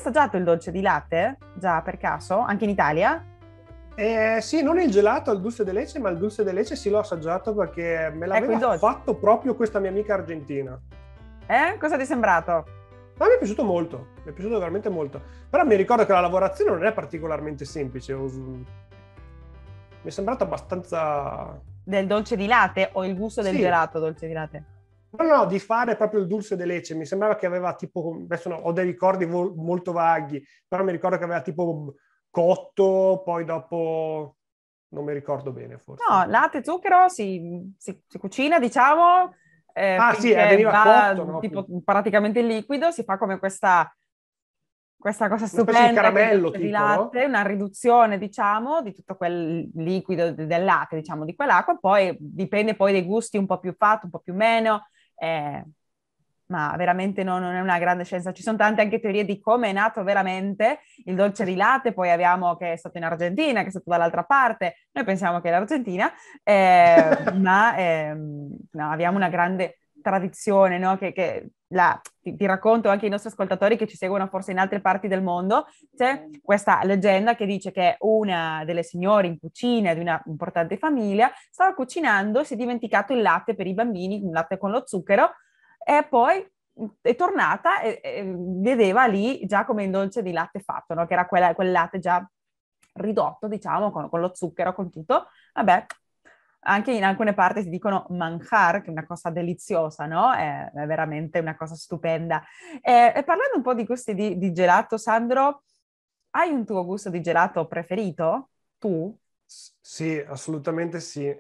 assaggiato il dolce di latte? Già per caso? Anche in Italia? Sì, non il gelato al dulce de leche, ma il dulce de leche sì l'ho assaggiato perché me Ecco l'aveva il dolce. fatto proprio questa mia amica argentina. Cosa ti è sembrato? Ma mi è piaciuto molto, mi è piaciuto veramente molto. Però mi ricordo che la lavorazione non è particolarmente semplice. Mi è sembrato abbastanza... Del dolce di latte o il gusto del Sì, gelato dolce di latte? no, no, di fare proprio il dulce de leche. Mi sembrava che aveva tipo, adesso ho dei ricordi molto vaghi, però mi ricordo che aveva tipo cotto, poi dopo non mi ricordo bene No, forse. latte e zucchero si cucina, diciamo, Ah sì, finché veniva va cotto, no? tipo praticamente in liquido, si fa come questa cosa Una specie di stupenda che è il caramello dolce di tipo, no? latte, una riduzione, diciamo, di tutto quel liquido del latte, diciamo, di quell'acqua, poi dipende poi dai gusti un po' più fatto, un po' più meno, eh, ma veramente non è una grande scienza. Ci sono tante anche teorie di come è nato veramente il dolce di latte, poi abbiamo che è stato in Argentina, che è stato dall'altra parte, noi pensiamo che è l'Argentina, ma no, abbiamo una grande tradizione, no? Ti racconto anche ai nostri ascoltatori che ci seguono forse in altre parti del mondo, c'è questa leggenda che dice che una delle signore in cucina di una importante famiglia stava cucinando, si è dimenticato il latte per i bambini, il latte con lo zucchero, e poi è tornata e vedeva lì già come il dolce di latte fatto, no? Che era quel latte già ridotto, diciamo, con lo zucchero, con tutto. Vabbè, anche in alcune parti si dicono manjar, che è una cosa deliziosa, no? È veramente una cosa stupenda. E parlando un po' di gusti di gelato, Sandro, hai un tuo gusto di gelato preferito? Tu? Sì, assolutamente sì.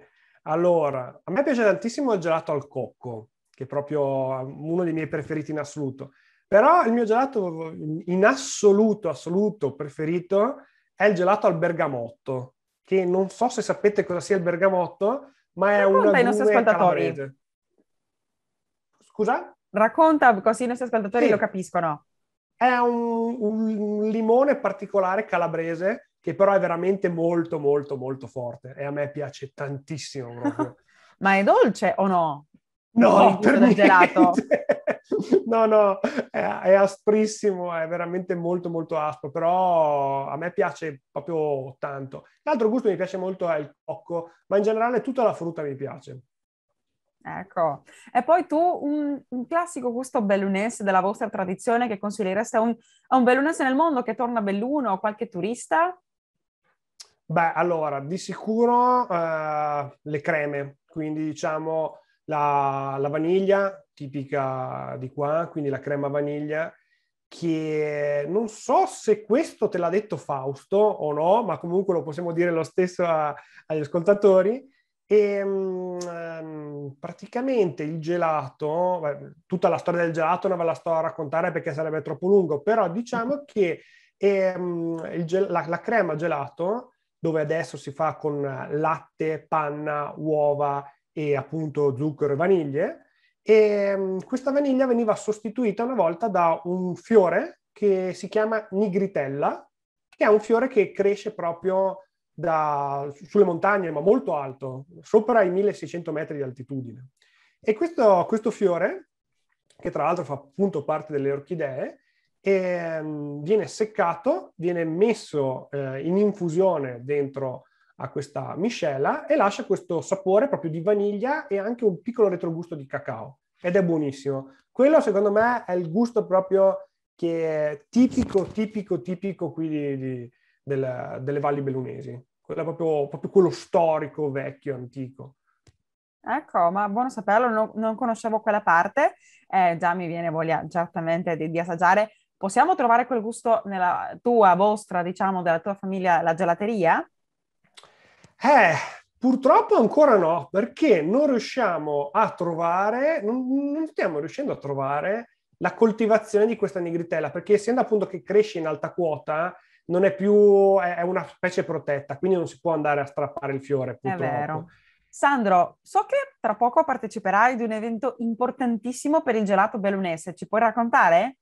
Allora, a me piace tantissimo il gelato al cocco, che è proprio uno dei miei preferiti in assoluto. Però il mio gelato in assoluto, assoluto preferito è il gelato al bergamotto, che non so se sapete cosa sia il bergamotto, ma è un Racconta ai nostri agrume ascoltatori. calabrese. Scusa? Racconta così i nostri ascoltatori lo Sì, capiscono. è un limone particolare calabrese che però è veramente molto, molto, molto forte e a me piace tantissimo proprio. Ma è dolce o no? Con il No, gusto per del niente. gelato? No, no, è asprissimo, è veramente molto, molto aspro, però a me piace proprio tanto. L'altro gusto che mi piace molto è il cocco, ma in generale tutta la frutta mi piace. Ecco. E poi tu un classico gusto bellunese della vostra tradizione che consigliereste a un bellunese nel mondo che torna a Belluno o qualche turista? Beh, allora, di sicuro le creme, quindi diciamo la vaniglia tipica di qua, quindi la crema vaniglia, che non so se questo te l'ha detto Fausto o no, ma comunque lo possiamo dire lo stesso agli ascoltatori. E praticamente il gelato, beh, tutta la storia del gelato non ve la sto a raccontare perché sarebbe troppo lungo, però diciamo che la crema gelato dove adesso si fa con latte, panna, uova e appunto zucchero e vaniglie. E questa vaniglia veniva sostituita una volta da un fiore che si chiama nigritella, che è un fiore che cresce proprio sulle montagne, ma molto alto, sopra i 1600 metri di altitudine. E questo fiore, che tra l'altro fa appunto parte delle orchidee, viene seccato, viene messo in infusione dentro a questa miscela e lascia questo sapore proprio di vaniglia e anche un piccolo retrogusto di cacao ed è buonissimo. Quello secondo me è il gusto proprio che è tipico, tipico, tipico qui delle valli bellunesi. Quello è proprio quello storico, vecchio, antico. Ecco, ma buono saperlo, non conoscevo quella parte, già mi viene voglia certamente di assaggiare. Possiamo trovare quel gusto nella tua, vostra, diciamo, della tua famiglia, la gelateria? Eh, purtroppo ancora no, perché non riusciamo a trovare, non stiamo riuscendo a trovare la coltivazione di questa nigritella, perché essendo appunto che cresce in alta quota, non è più, è una specie protetta, quindi non si può andare a strappare il fiore, È purtroppo. vero. Sandro, so che tra poco parteciperai ad un evento importantissimo per il gelato bellunese, ci puoi raccontare?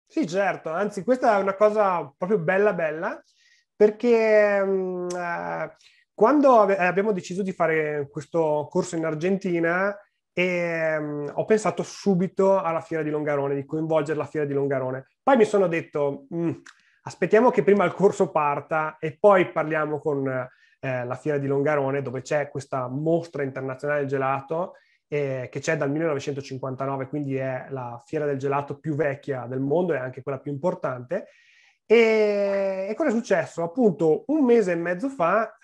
Sì, certo, anzi questa è una cosa proprio bella bella, perché quando abbiamo deciso di fare questo corso in Argentina, e ho pensato subito alla Fiera di Longarone, di coinvolgere la Fiera di Longarone. Poi mi sono detto, aspettiamo che prima il corso parta e poi parliamo con la Fiera di Longarone, dove c'è questa mostra internazionale del gelato che c'è dal 1959, quindi è la fiera del gelato più vecchia del mondo e anche quella più importante. E cosa è successo? Appunto, un mese e mezzo fa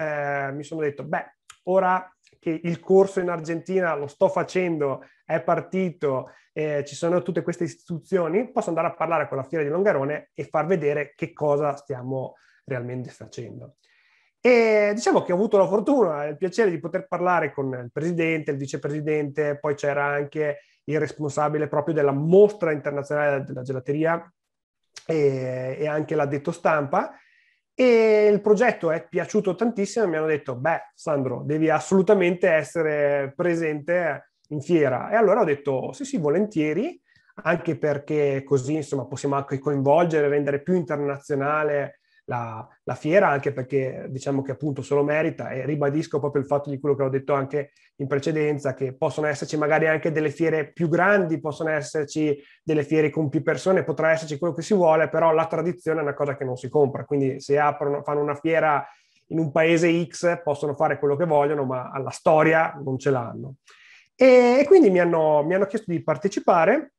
mi sono detto, beh, ora che il corso in Argentina lo sto facendo, è partito, ci sono tutte queste istituzioni, posso andare a parlare con la Fiera di Longarone e far vedere che cosa stiamo realmente facendo. E diciamo che ho avuto la fortuna e il piacere di poter parlare con il presidente, il vicepresidente, poi c'era anche il responsabile proprio della mostra internazionale della gelateria e anche l'addetto stampa. E il progetto è piaciuto tantissimo e mi hanno detto, beh, Sandro, devi assolutamente essere presente in fiera. E allora ho detto, sì, sì, volentieri, anche perché così, insomma, possiamo anche coinvolgere, rendere più internazionale la fiera, anche perché diciamo che appunto se lo merita, e ribadisco proprio il fatto di quello che ho detto anche in precedenza, che possono esserci magari anche delle fiere più grandi, possono esserci delle fiere con più persone, potrà esserci quello che si vuole, però la tradizione è una cosa che non si compra, quindi se fanno una fiera in un paese X possono fare quello che vogliono, ma alla storia non ce l'hanno. E quindi mi hanno chiesto di partecipare,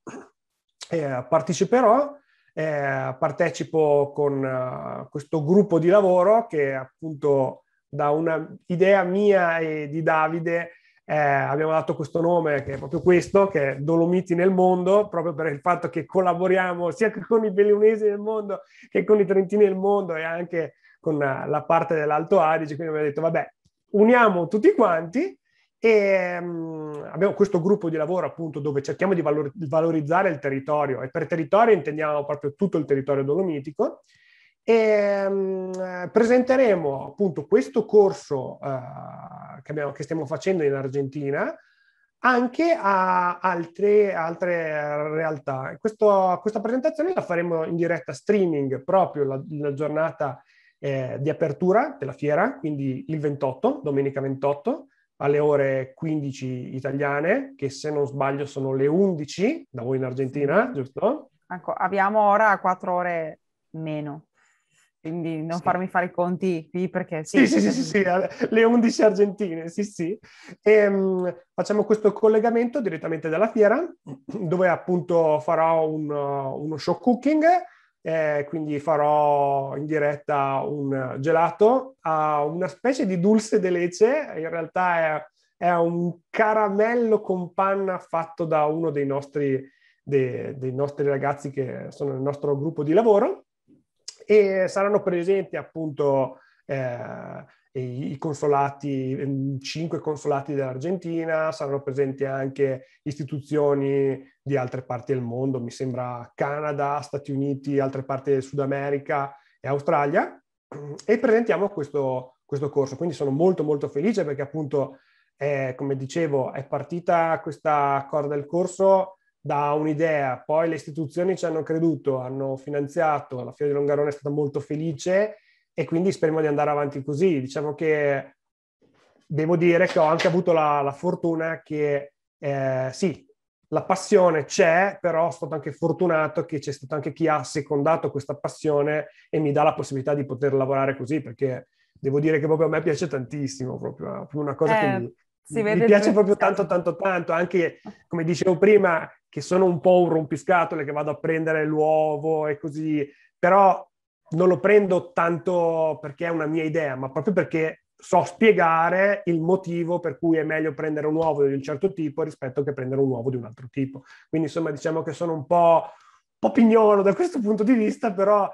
parteciperò. Partecipo con questo gruppo di lavoro che appunto da una idea mia e di Davide abbiamo dato questo nome che è proprio questo, che è Dolomiti nel mondo, proprio per il fatto che collaboriamo sia con i bellunesi nel mondo che con i trentini nel mondo e anche con la parte dell'Alto Adige, quindi abbiamo detto vabbè, uniamo tutti quanti. E abbiamo questo gruppo di lavoro appunto dove cerchiamo di valorizzare il territorio e per territorio intendiamo proprio tutto il territorio dolomitico e presenteremo appunto questo corso che stiamo facendo in Argentina anche a altre realtà. Questa presentazione la faremo in diretta streaming proprio la giornata di apertura della fiera, quindi il 28, domenica 28, alle ore 15 italiane, che se non sbaglio sono le 11 da voi in Argentina, Sì. giusto? Ecco, abbiamo ora 4 ore meno, quindi non Sì. farmi fare i conti qui perché Sì, sì. sì, sì, sì, sì, le 11 argentine, sì, sì. E, facciamo questo collegamento direttamente dalla fiera, dove appunto farò uno show cooking, quindi farò in diretta un gelato a una specie di dulce de leche, in realtà è un caramello con panna fatto da uno dei nostri ragazzi che sono nel nostro gruppo di lavoro e saranno presenti appunto i consolati, 5 consolati dell'Argentina, saranno presenti anche istituzioni di altre parti del mondo, mi sembra Canada, Stati Uniti, altre parti del Sud America e Australia, e presentiamo questo corso. Quindi sono molto molto felice perché appunto, come dicevo, è partita questa cosa del corso da un'idea, poi le istituzioni ci hanno creduto, hanno finanziato, la Fiera di Longarone è stata molto felice e quindi speriamo di andare avanti così. Diciamo che devo dire che ho anche avuto la fortuna che sì, la passione c'è, però sono stato anche fortunato che c'è stato anche chi ha secondato questa passione e mi dà la possibilità di poter lavorare così, perché devo dire che proprio a me piace tantissimo, proprio una cosa che Si mi vede il tuo piace proprio tanto, entusiasmo. tanto, tanto, anche come dicevo prima, che sono un po' un rompiscatole, che vado a prendere l'uovo e così, però non lo prendo tanto perché è una mia idea, ma proprio perché so spiegare il motivo per cui è meglio prendere un uovo di un certo tipo rispetto che prendere un uovo di un altro tipo. Quindi insomma diciamo che sono un po' pignolo da questo punto di vista, però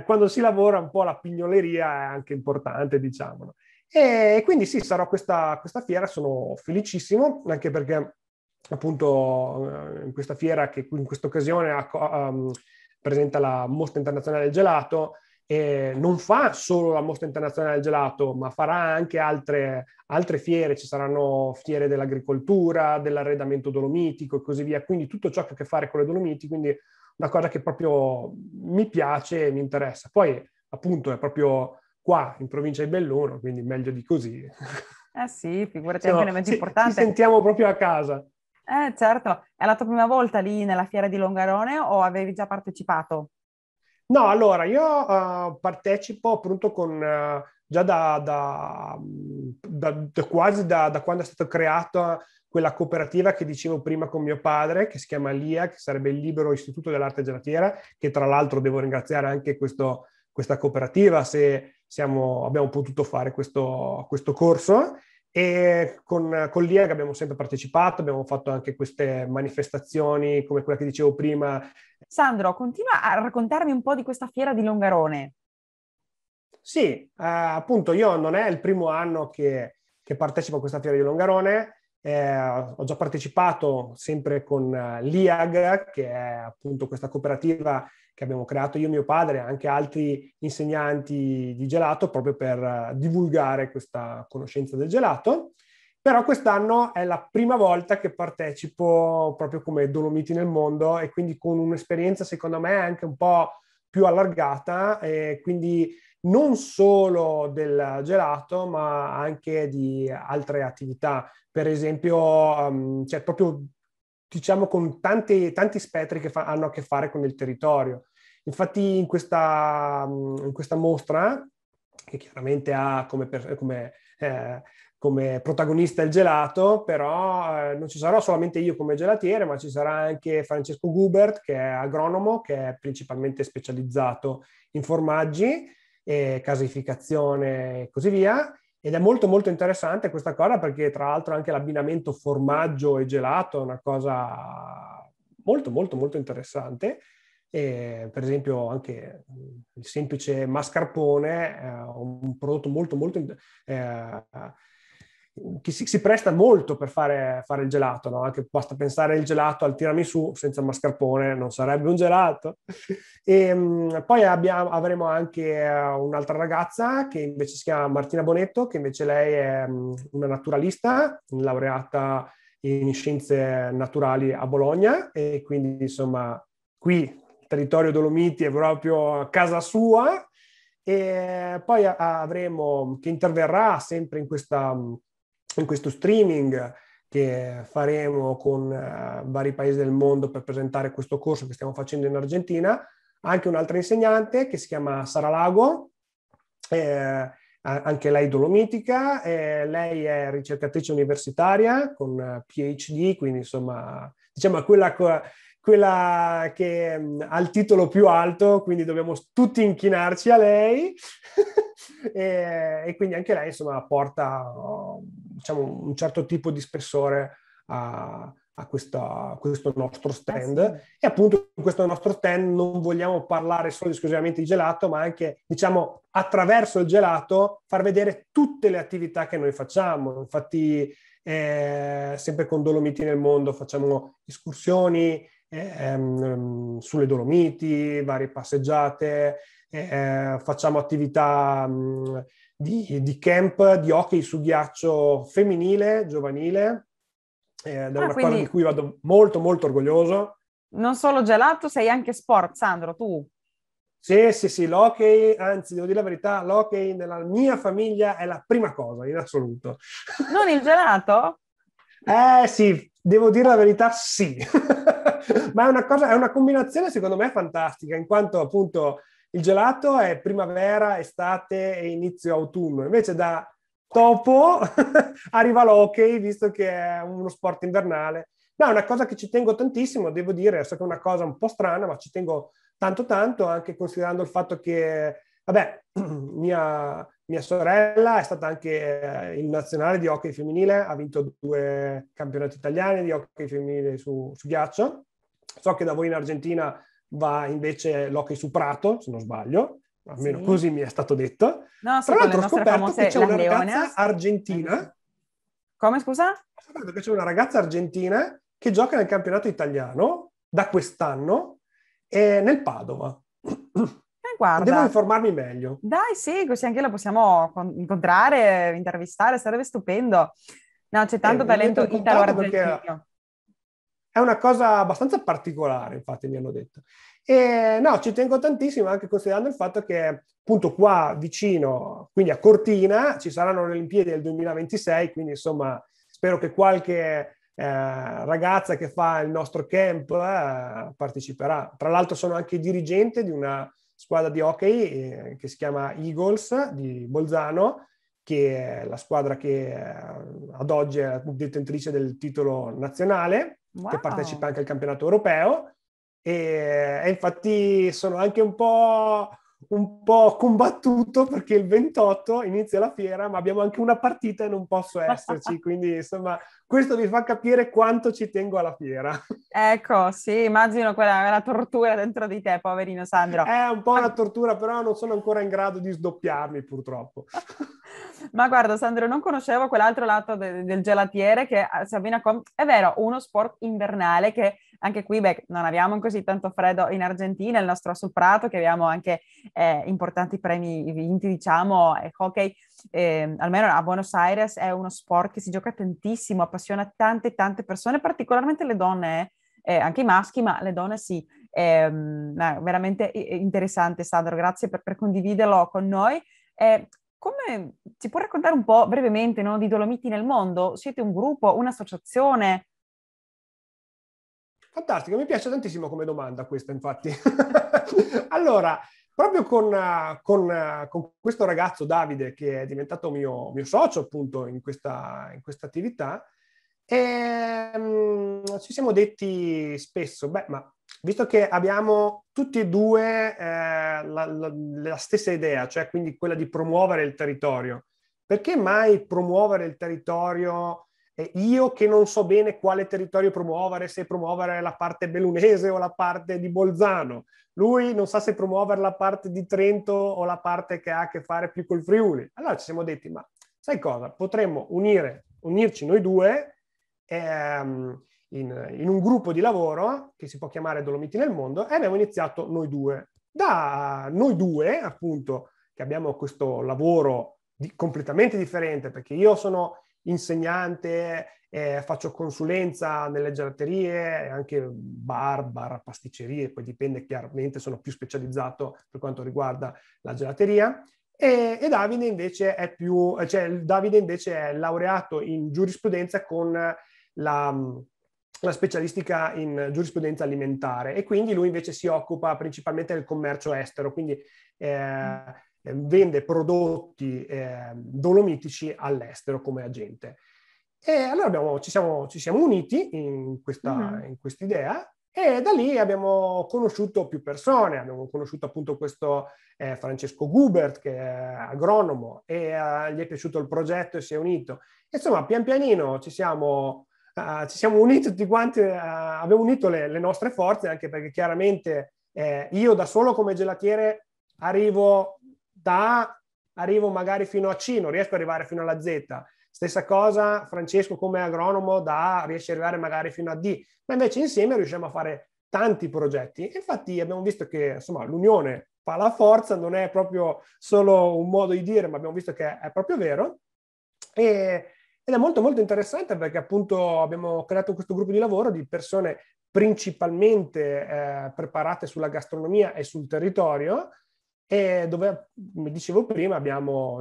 quando si lavora un po' la pignoleria è anche importante, diciamo. E quindi sì, sarò questa fiera, sono felicissimo, anche perché appunto in questa fiera che in questa occasione presenta la Mostra Internazionale del Gelato, non fa solo la Mostra Internazionale del Gelato, ma farà anche altre fiere, ci saranno fiere dell'agricoltura, dell'arredamento dolomitico e così via, quindi tutto ciò che ha a che fare con le Dolomiti, quindi una cosa che proprio mi piace e mi interessa. Poi appunto è proprio qua in provincia di Belluno, quindi meglio di così. Eh sì, figurati, anche un evento Ci importante. sentiamo proprio a casa. Certo, è la tua prima volta lì nella fiera di Longarone o avevi già partecipato? No, allora io partecipo appunto con già da quasi da quando è stata creata quella cooperativa che dicevo prima con mio padre, che si chiama LIA, che sarebbe il Libero Istituto dell'Arte Gelatiera, che tra l'altro devo ringraziare anche questa cooperativa se abbiamo potuto fare questo corso. E con l'IAG abbiamo sempre partecipato, abbiamo fatto anche queste manifestazioni come quella che dicevo prima. Sandro, continua a raccontarmi un po' di questa fiera di Longarone. Sì, appunto io non è il primo anno che partecipo a questa fiera di Longarone, ho già partecipato sempre con l'IAG, che è appunto questa cooperativa che abbiamo creato io e mio padre e anche altri insegnanti di gelato proprio per divulgare questa conoscenza del gelato. Però quest'anno è la prima volta che partecipo proprio come Dolomiti nel mondo e quindi con un'esperienza secondo me anche un po' più allargata e quindi non solo del gelato ma anche di altre attività. Per esempio, cioè proprio diciamo con tanti spettri che hanno a che fare con il territorio. Infatti in questa mostra, che chiaramente ha come protagonista il gelato, però non ci sarò solamente io come gelatiere, ma ci sarà anche Francesco Gubert, che è agronomo, che è principalmente specializzato in formaggi, caseificazione e così via. Ed è molto molto interessante questa cosa perché tra l'altro anche l'abbinamento formaggio e gelato è una cosa molto molto molto interessante. E, per esempio anche il semplice mascarpone è un prodotto molto molto che si presta molto per fare il gelato, no? Anche basta pensare il gelato al tiramisù senza mascarpone non sarebbe un gelato. E poi avremo anche un'altra ragazza che invece si chiama Martina Bonetto, che invece lei è una naturalista, laureata in scienze naturali a Bologna e quindi insomma qui il territorio Dolomiti è proprio casa sua. E poi avremo che interverrà sempre in questo streaming che faremo con vari paesi del mondo per presentare questo corso che stiamo facendo in Argentina, anche un'altra insegnante che si chiama Sara Lago, anche lei dolomitica, lei è ricercatrice universitaria con PhD, quindi insomma diciamo quella che ha il titolo più alto, quindi dobbiamo tutti inchinarci a lei. E quindi anche lei insomma porta diciamo, un certo tipo di spessore a questo nostro stand. Sì. E appunto in questo nostro stand non vogliamo parlare solo esclusivamente di gelato, ma anche, diciamo, attraverso il gelato far vedere tutte le attività che noi facciamo. Infatti, sempre con Dolomiti nel mondo facciamo escursioni sulle Dolomiti, varie passeggiate, facciamo attività di camp, di hockey su ghiaccio femminile, giovanile, ed è una cosa di Quindi cui vado molto molto orgoglioso. non solo gelato, sei anche sport, Sandro, tu. Sì, sì, sì, l'hockey, anzi devo dire la verità, l'hockey nella mia famiglia è la prima cosa in assoluto. Non il gelato? Sì, devo dire la verità, sì. Ma è una combinazione secondo me fantastica, in quanto appunto il gelato è primavera, estate e inizio autunno, invece da dopo arriva l'hockey, visto che è uno sport invernale. No, è una cosa che ci tengo tantissimo, devo dire, so che è una cosa un po' strana, ma ci tengo tanto tanto, anche considerando il fatto che, vabbè, mia sorella è stata anche in nazionale di hockey femminile, ha vinto 2 campionati italiani di hockey femminile su ghiaccio. So che da voi in Argentina va invece l'hockey su prato, se non sbaglio, almeno Sì. così mi è stato detto. No, Tra sì, con le l'altro ho nostre scoperto che famose c'è Las una ragazza Leonas. argentina, Come, scusa? ho scoperto che c'è una ragazza argentina che gioca nel campionato italiano da quest'anno nel Padova. Devo Guarda, informarmi meglio. dai, sì, così anche la possiamo incontrare, intervistare, sarebbe stupendo. No, c'è tanto Mi metto talento in contatto perché italo-argentino. è una cosa abbastanza particolare, infatti mi hanno detto. E no, ci tengo tantissimo anche considerando il fatto che appunto qua vicino, quindi a Cortina, ci saranno le Olimpiadi del 2026, quindi insomma spero che qualche ragazza che fa il nostro camp parteciperà. Tra l'altro sono anche dirigente di una squadra di hockey che si chiama Eagles di Bolzano, che è la squadra che ad oggi è detentrice del titolo nazionale, che partecipa anche al campionato europeo, e infatti sono anche un po' combattuto perché il 28 inizia la fiera, ma abbiamo anche una partita e non posso esserci, quindi insomma questo vi fa capire quanto ci tengo alla fiera. Ecco, sì, immagino quella tortura dentro di te, poverino Sandro. È un po' una tortura, però non sono ancora in grado di sdoppiarmi, purtroppo. Ma guarda, Sandro, non conoscevo quell'altro lato del gelatiere che si abbina con, è vero, uno sport invernale che anche qui, non abbiamo così tanto freddo in Argentina, il nostro sul Prato, che abbiamo anche importanti premi vinti, diciamo, e hockey, almeno a Buenos Aires è uno sport che si gioca tantissimo, appassiona tante persone, particolarmente le donne, anche i maschi, ma le donne sì. Veramente interessante, Sandro, grazie per condividerlo con noi. Come ci puoi raccontare un po' brevemente, no, di Dolomiti nel mondo? Siete un gruppo, un'associazione? Fantastico, mi piace tantissimo come domanda questa, infatti. Allora, proprio con questo ragazzo Davide, che è diventato mio socio appunto in questa attività, ci siamo detti spesso, ma visto che abbiamo tutti e due la stessa idea, cioè quindi quella di promuovere il territorio, perché mai promuovere il territorio? Io che non so bene quale territorio promuovere, se promuovere la parte bellunese o la parte di Bolzano. Lui non sa se promuovere la parte di Trento o la parte che ha a che fare più col Friuli. Allora ci siamo detti, ma sai cosa? Potremmo unirci noi due in un gruppo di lavoro che si può chiamare Dolomiti nel Mondo, e abbiamo iniziato noi due. Da noi due, appunto, che abbiamo questo lavoro completamente differente, perché io sono insegnante, faccio consulenza nelle gelaterie, anche bar, pasticcerie, poi dipende, chiaramente sono più specializzato per quanto riguarda la gelateria, e Davide invece Davide invece è laureato in giurisprudenza con la specialistica in giurisprudenza alimentare, e quindi lui invece si occupa principalmente del commercio estero, quindi vende prodotti dolomitici all'estero come agente. E allora ci siamo uniti in questa idea, e da lì abbiamo conosciuto più persone. Abbiamo conosciuto appunto questo Francesco Gubert, che è agronomo, e gli è piaciuto il progetto e si è unito. Insomma, pian pianino ci siamo uniti tutti quanti, abbiamo unito le nostre forze, anche perché chiaramente io da solo come gelatiere arrivo magari fino a C, non riesco ad arrivare fino alla Z. Stessa cosa Francesco come agronomo riesce ad arrivare magari fino a D, ma invece insieme riusciamo a fare tanti progetti. Infatti abbiamo visto che insomma l'unione fa la forza, non è proprio solo un modo di dire, ma abbiamo visto che è proprio vero. Ed è molto molto interessante, perché appunto abbiamo creato questo gruppo di lavoro di persone principalmente preparate sulla gastronomia e sul territorio, e dove, come dicevo prima,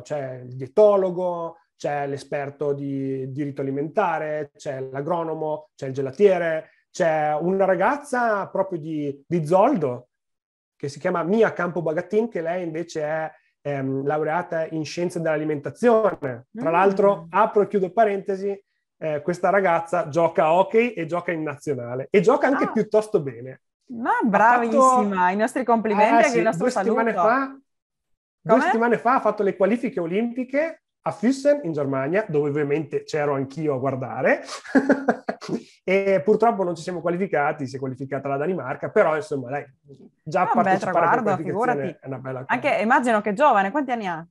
c'è il dietologo, c'è l'esperto di diritto alimentare, c'è l'agronomo, c'è il gelatiere, c'è una ragazza proprio di Zoldo che si chiama Mia Campo Bagatin, che lei invece è laureata in scienze dell'alimentazione. Tra l'altro, apro e chiudo parentesi, questa ragazza gioca a hockey e gioca in nazionale, e gioca anche piuttosto bene. Ma bravissima, i nostri complimenti e sì, il nostro saluto. 2 settimane fa ha fatto le qualifiche olimpiche a Füssen in Germania, dove ovviamente c'ero anch'io a guardare, e purtroppo non ci siamo qualificati, si è qualificata la Danimarca, però insomma dai, già partecipare a quella qualificazione è una bella cosa. Anche immagino che è giovane, quanti anni ha?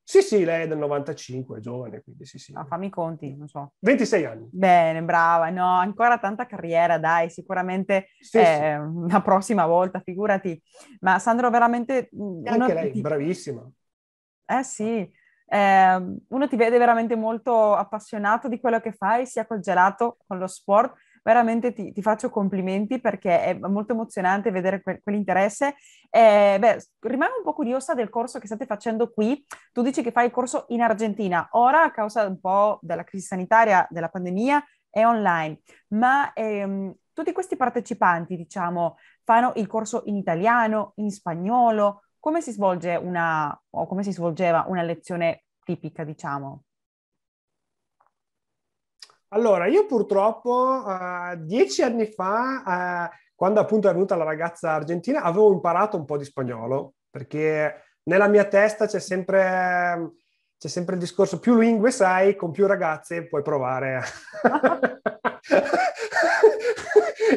Sì, lei è del 95, è giovane, quindi sì. Fammi i conti, non so. 26 anni. Bene, brava. No, ancora tanta carriera, dai, sicuramente sì. La prossima volta, figurati. Ma Sandro, veramente... E anche lei, bravissima. Sì, uno ti vede veramente molto appassionato di quello che fai, sia col gelato, con lo sport. Veramente ti faccio complimenti, perché è molto emozionante vedere quell'interesse. Rimango un po' curiosa del corso che state facendo qui. Tu dici che fai il corso in Argentina. Ora, a causa un po' della crisi sanitaria, della pandemia, è online, ma tutti questi partecipanti, diciamo, fanno il corso in italiano, in spagnolo, come si svolge o come si svolgeva una lezione tipica, diciamo? Allora, io purtroppo 10 anni fa, quando appunto è venuta la ragazza argentina, avevo imparato un po' di spagnolo, perché nella mia testa c'è sempre il discorso, più lingue sai, con più ragazze puoi provare.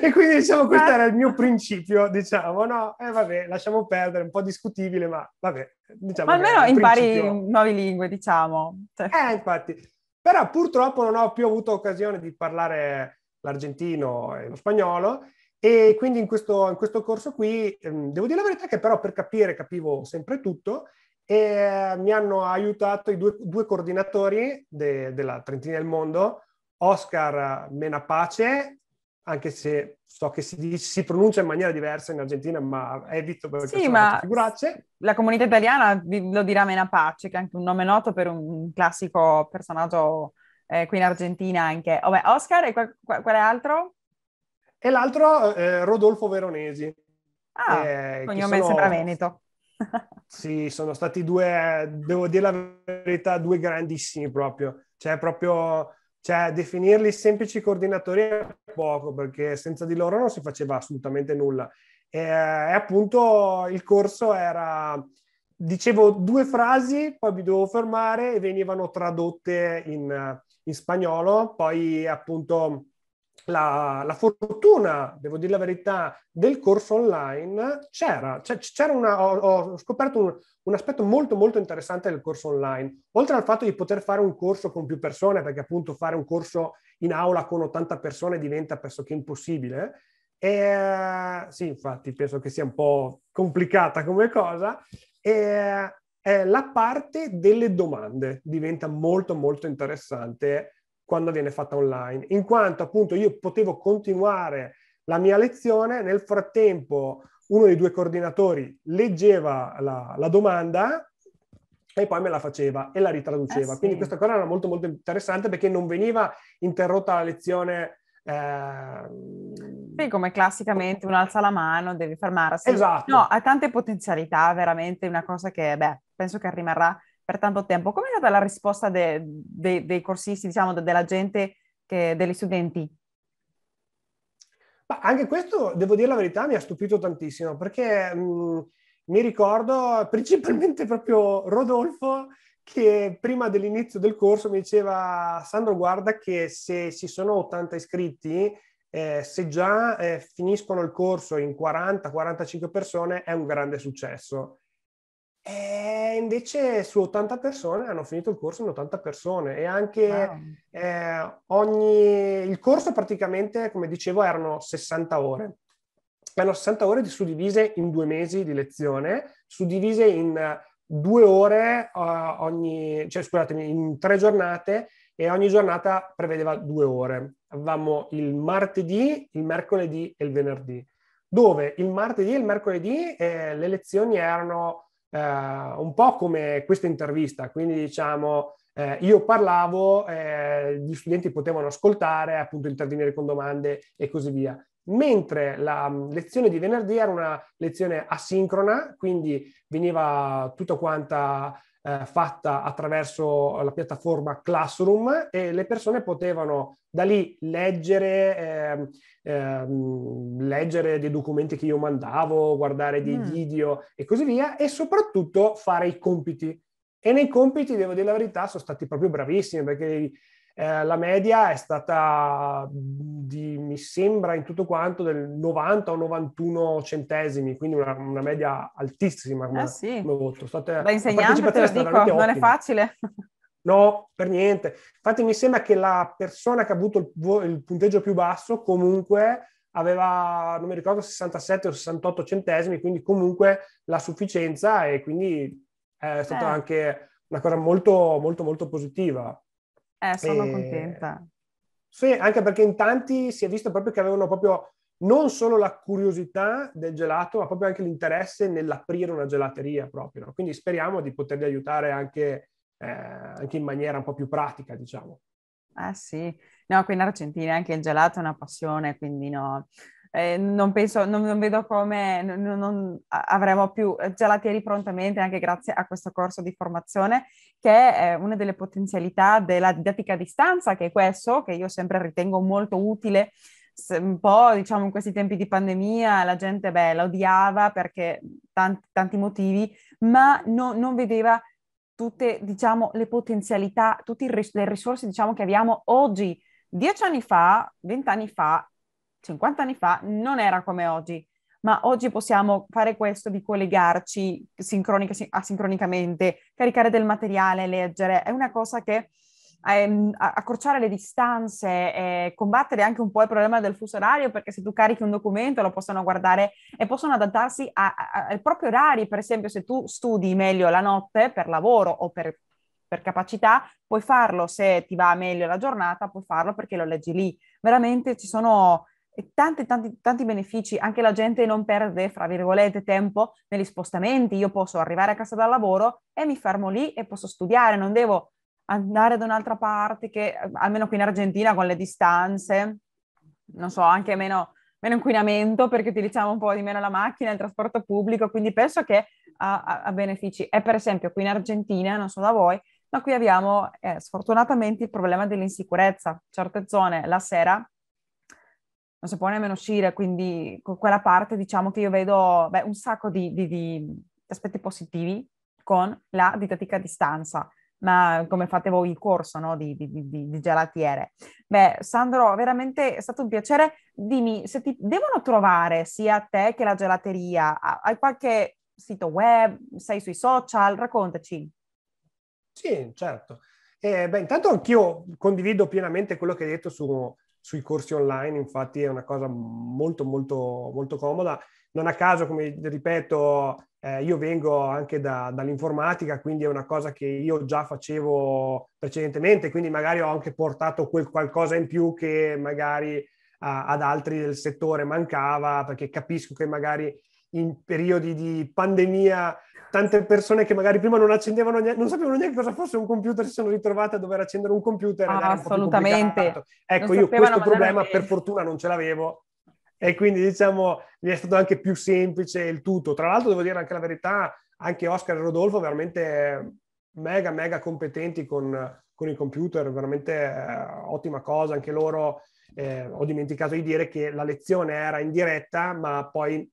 E quindi diciamo questo era il mio principio, diciamo, no, vabbè, lasciamo perdere, un po' discutibile, ma vabbè, Ma diciamo che è almeno un impari principio. nuove lingue, diciamo. Cioè, Infatti, però purtroppo non ho più avuto occasione di parlare l'argentino e lo spagnolo e quindi in questo corso qui, devo dire la verità che però per capire capivo sempre tutto e mi hanno aiutato i due coordinatori della Trentina del Mondo, Oscar Menapace, anche se so che si pronuncia in maniera diversa in Argentina, ma evito perché sì, sennò faccio ma figuracce. la comunità italiana lo dirà Menapace, che è anche un nome noto per un classico personaggio qui in Argentina anche. Vabbè, Oscar e quale altro? E l'altro Rodolfo Veronesi, Ah, che cognome sembra sono, Veneto. sì, sono stati due, devo dire la verità, due grandissimi proprio. Cioè, definirli semplici coordinatori è poco, perché senza di loro non si faceva assolutamente nulla. E appunto il corso era, dicevo due frasi, poi mi dovevo fermare e venivano tradotte in spagnolo, poi appunto la fortuna, devo dire la verità, del corso online c'era ho scoperto un aspetto molto molto interessante del corso online, oltre al fatto di poter fare un corso con più persone, perché appunto fare un corso in aula con 80 persone diventa pressoché impossibile. E, sì, infatti penso che sia un po' complicata come cosa. E, la parte delle domande diventa molto molto interessante quando viene fatta online, in quanto appunto io potevo continuare la mia lezione, nel frattempo uno dei due coordinatori leggeva la domanda e poi me la faceva e la Eh ritraduceva. Quindi sì. questa cosa era molto molto interessante perché non veniva interrotta la lezione. Sì, come classicamente uno alza la mano, devi fermarsi. No, Esatto. ha tante potenzialità, veramente una cosa che, beh, penso che rimarrà per tanto tempo. Come è stata la risposta dei corsisti, diciamo, della gente, degli studenti? Ma anche questo, devo dire la verità, mi ha stupito tantissimo perché mi ricordo principalmente proprio Rodolfo che prima dell'inizio del corso mi diceva Sandro guarda che se ci sono 80 iscritti, se già finiscono il corso in 40-45 persone è un grande successo. E invece su 80 persone hanno finito il corso in 80 persone e anche Wow. il corso praticamente, come dicevo, erano 60 ore. Erano 60 ore suddivise in 2 mesi di lezione, suddivise in 2 ore cioè scusatemi, in 3 giornate e ogni giornata prevedeva 2 ore. Avevamo il martedì, il mercoledì e il venerdì, dove il martedì e il mercoledì le lezioni erano un po' come questa intervista, quindi diciamo io parlavo, gli studenti potevano ascoltare, appunto intervenire con domande e così via. Mentre la lezione di venerdì era una lezione asincrona, quindi veniva tutta quanta fatta attraverso la piattaforma Classroom e le persone potevano da lì leggere dei documenti che io mandavo, guardare dei Mm. video e così via, e soprattutto fare i compiti. E nei compiti, devo dire la verità, sono stati proprio bravissimi perché la media è stata mi sembra in tutto quanto del 90 o 91 centesimi, quindi una media altissima Eh come, sì, come voto. da La insegnante te partecipazione lo è stata dico, veramente non è ottima. facile. No, per niente. Infatti mi sembra che la persona che ha avuto il punteggio più basso comunque aveva, non mi ricordo, 67 o 68 centesimi, quindi comunque la sufficienza e quindi è stata Eh, anche una cosa molto, molto, molto positiva. sono E... contenta. Sì, anche perché in tanti si è visto proprio che avevano proprio non solo la curiosità del gelato, ma proprio anche l'interesse nell'aprire una gelateria proprio, no? Quindi speriamo di poterli aiutare anche in maniera un po' più pratica, diciamo. Sì, no, qui in Argentina anche il gelato è una passione, quindi no, non penso, non vedo come avremo più gelatieri prontamente anche grazie a questo corso di formazione, che è una delle potenzialità della didattica a distanza, che è questo, che io sempre ritengo molto utile. Un po', diciamo, in questi tempi di pandemia la gente, beh, la odiava perché tanti motivi, ma non vedeva tutte, diciamo, le potenzialità, tutte le risorse, diciamo, che abbiamo oggi. 10 anni fa, 20 anni fa, 50 anni fa, non era come oggi, ma oggi possiamo fare questo di collegarci asincronicamente, caricare del materiale, leggere, è una cosa che accorciare le distanze, combattere anche un po' il problema del fuso orario, perché se tu carichi un documento lo possono guardare e possono adattarsi ai propri orari. Per esempio, se tu studi meglio la notte per lavoro o per capacità, puoi farlo. Se ti va meglio la giornata, puoi farlo perché lo leggi lì. Veramente ci sono tanti benefici. Anche la gente non perde, fra virgolette, tempo negli spostamenti. Io posso arrivare a casa dal lavoro e mi fermo lì e posso studiare, non devo andare da un'altra parte, che almeno qui in Argentina con le distanze, non so, anche meno inquinamento perché utilizziamo un po' di meno la macchina, il trasporto pubblico, quindi penso che ha benefici. E per esempio qui in Argentina, non so da voi, ma qui abbiamo sfortunatamente il problema dell'insicurezza. Certe zone la sera non si può nemmeno uscire, quindi con quella parte diciamo che io vedo un sacco di aspetti positivi con la didattica a distanza. Ma come fate voi il corso, no? Di gelatiere. Beh, Sandro, veramente è stato un piacere. Dimmi, se ti devono trovare sia te che la gelateria, hai qualche sito web, sei sui social? Raccontaci. Sì, certo. Intanto anch'io condivido pienamente quello che hai detto sui corsi online, infatti è una cosa molto, molto, molto comoda. Non a caso, come ripeto, io vengo anche dall'informatica, quindi è una cosa che io già facevo precedentemente, quindi magari ho anche portato quel qualcosa in più che magari ad altri del settore mancava, perché capisco che magari in periodi di pandemia tante persone che magari prima non accendevano, non sapevano neanche cosa fosse un computer, si sono ritrovate a dover accendere un computer ed era un po' più Assolutamente. complicato. Non Ecco, io sapevano questo mandare una problema per mail. fortuna non ce l'avevo e quindi diciamo mi è stato anche più semplice il tutto. Tra l'altro devo dire anche la verità, anche Oscar e Rodolfo veramente mega, mega competenti con i computer, veramente ottima cosa. Anche loro, ho dimenticato di dire che la lezione era in diretta, ma poi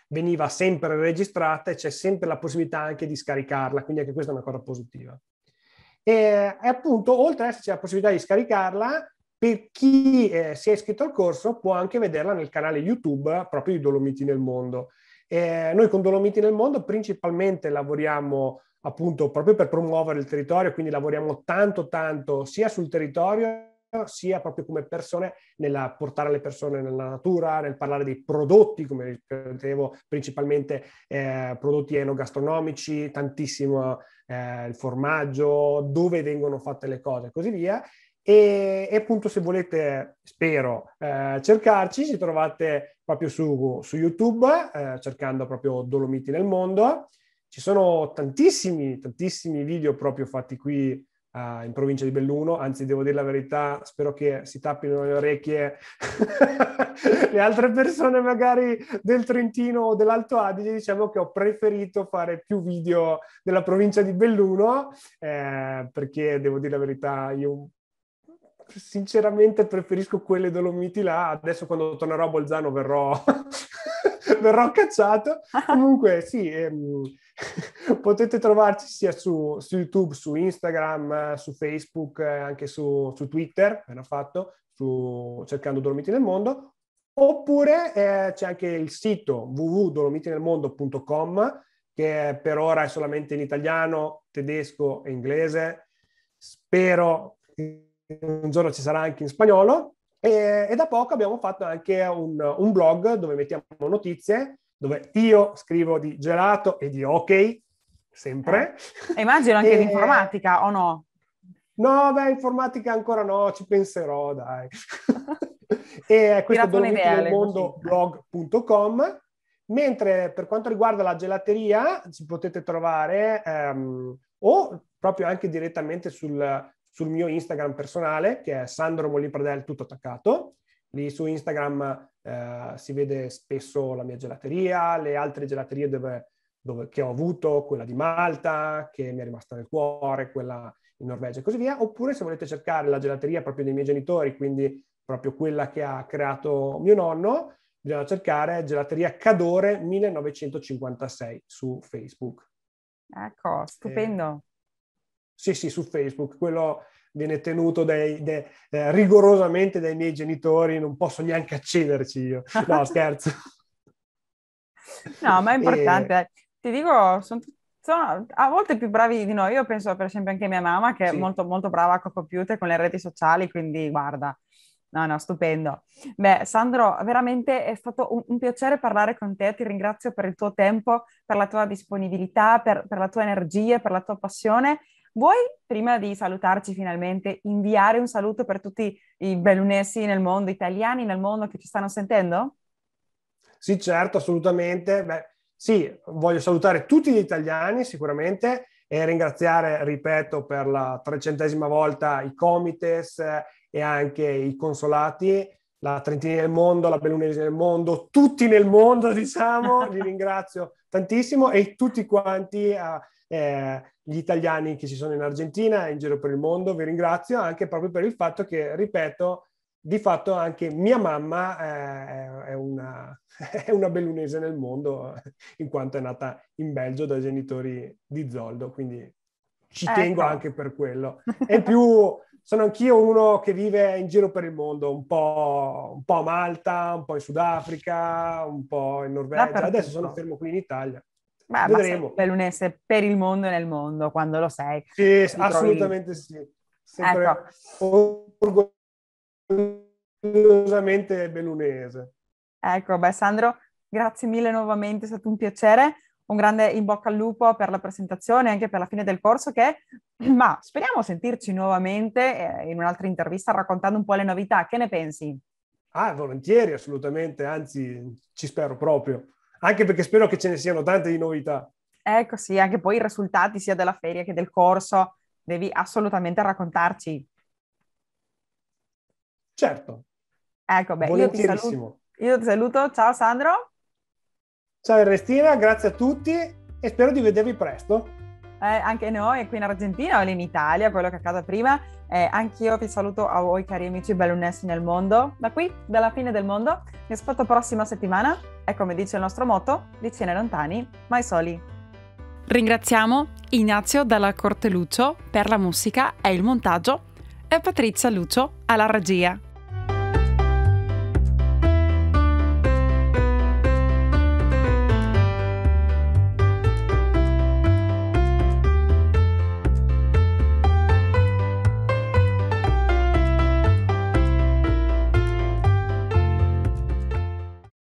veniva sempre registrata e c'è sempre la possibilità anche di scaricarla, quindi anche questa è una cosa positiva. E appunto, oltre ad esserci la possibilità di scaricarla, per chi si è iscritto al corso può anche vederla nel canale YouTube proprio di Dolomiti nel Mondo. Noi con Dolomiti nel Mondo principalmente lavoriamo appunto proprio per promuovere il territorio, quindi lavoriamo tanto sia sul territorio sia proprio come persone nel portare le persone nella natura, nel parlare dei prodotti, come dicevo, principalmente prodotti enogastronomici, tantissimo il formaggio, dove vengono fatte le cose e così via. E appunto se volete, spero, cercarci, ci trovate proprio su YouTube, cercando proprio Dolomiti nel Mondo. Ci sono tantissimi video proprio fatti qui in provincia di Belluno, anzi devo dire la verità, spero che si tappino le orecchie le altre persone magari del Trentino o dell'Alto Adige. Diciamo che ho preferito fare più video della provincia di Belluno, perché devo dire la verità, io sinceramente preferisco quelle Dolomiti là. Adesso quando tornerò a Bolzano verrò verrò cacciato. Comunque sì, potete trovarci sia su YouTube, su Instagram, su Facebook, anche su Twitter, appena fatto, cercando Dolomiti nel Mondo. Oppure c'è anche il sito www.dolomitinelmondo.com, che per ora è solamente in italiano, tedesco e inglese. Spero che un giorno ci sarà anche in spagnolo. E da poco abbiamo fatto anche un blog dove mettiamo notizie, dove io scrivo di gelato e di hockey, sempre. Immagino anche di informatica, o no? No, beh, informatica ancora no, ci penserò, dai. E questo è Tirato un'idea, così. dolomitinelmondo.blog.com. Mentre per quanto riguarda la gelateria, ci potete trovare o proprio anche direttamente sul sul mio Instagram personale, che è Sandro Molin Pradel, tutto attaccato. Lì su Instagram si vede spesso la mia gelateria, le altre gelaterie che ho avuto, quella di Malta, che mi è rimasta nel cuore, quella in Norvegia e così via. Oppure se volete cercare la gelateria proprio dei miei genitori, quindi proprio quella che ha creato mio nonno, bisogna cercare Gelateria Cadore 1956 su Facebook. Ecco, stupendo. Sì, su Facebook. Quello viene tenuto rigorosamente dai miei genitori, non posso neanche accederci io. No, scherzo. No, ma è importante. Ti dico, sono a volte più bravi di noi. Io penso per esempio anche a mia mamma, che è molto, molto brava col computer, con le reti sociali, quindi guarda. No, stupendo. Beh, Sandro, veramente è stato un piacere parlare con te. Ti ringrazio per il tuo tempo, per la tua disponibilità, per la tua energia, per la tua passione. Vuoi, prima di salutarci finalmente, inviare un saluto per tutti i bellunesi nel mondo, italiani nel mondo che ci stanno sentendo? Sì, certo, assolutamente. Beh, sì, voglio salutare tutti gli italiani sicuramente e ringraziare, ripeto, per la 300ª volta i Comites e anche i consolati, la Trentina nel mondo, la Bellunesi nel mondo, tutti nel mondo, diciamo, li ringrazio tantissimo e tutti quanti gli italiani che ci sono in Argentina e in giro per il mondo, vi ringrazio anche proprio per il fatto che, ripeto, di fatto anche mia mamma è una bellunese nel mondo, in quanto è nata in Belgio da genitori di Zoldo, quindi ci tengo anche per quello. E in più sono anch'io uno che vive in giro per il mondo, un po' a Malta, un po' in Sudafrica, un po' in Norvegia. Adesso sono fermo qui in Italia. Beh, vedremo. Ma sei bellunese per il mondo e nel mondo, quando lo sei. Sì, assolutamente sì. Sempre orgogliosamente bellunese. Ecco, beh, Sandro, grazie mille nuovamente, è stato un piacere. Un grande in bocca al lupo per la presentazione e anche per la fine del corso ma speriamo sentirci nuovamente in un'altra intervista raccontando un po' le novità. Che ne pensi? Volentieri, assolutamente, anzi ci spero proprio, anche perché spero che ce ne siano tante di novità. Ecco sì, anche poi i risultati sia della feria che del corso, devi assolutamente raccontarci. Certo, ecco, beh, volentierissimo. Io ti saluto, ciao Sandro. Ciao Ernestina, grazie a tutti e spero di vedervi presto. Anche noi qui in Argentina o in Italia, quello che accade prima. Anch'io vi saluto a voi cari amici bellunesi nel mondo. Da qui, dalla fine del mondo, vi aspetto prossima settimana e come dice il nostro motto, vicini e lontani, mai soli. Ringraziamo Ignazio dalla Corte Lucio per la musica e il montaggio e Patrizia Lucio alla regia.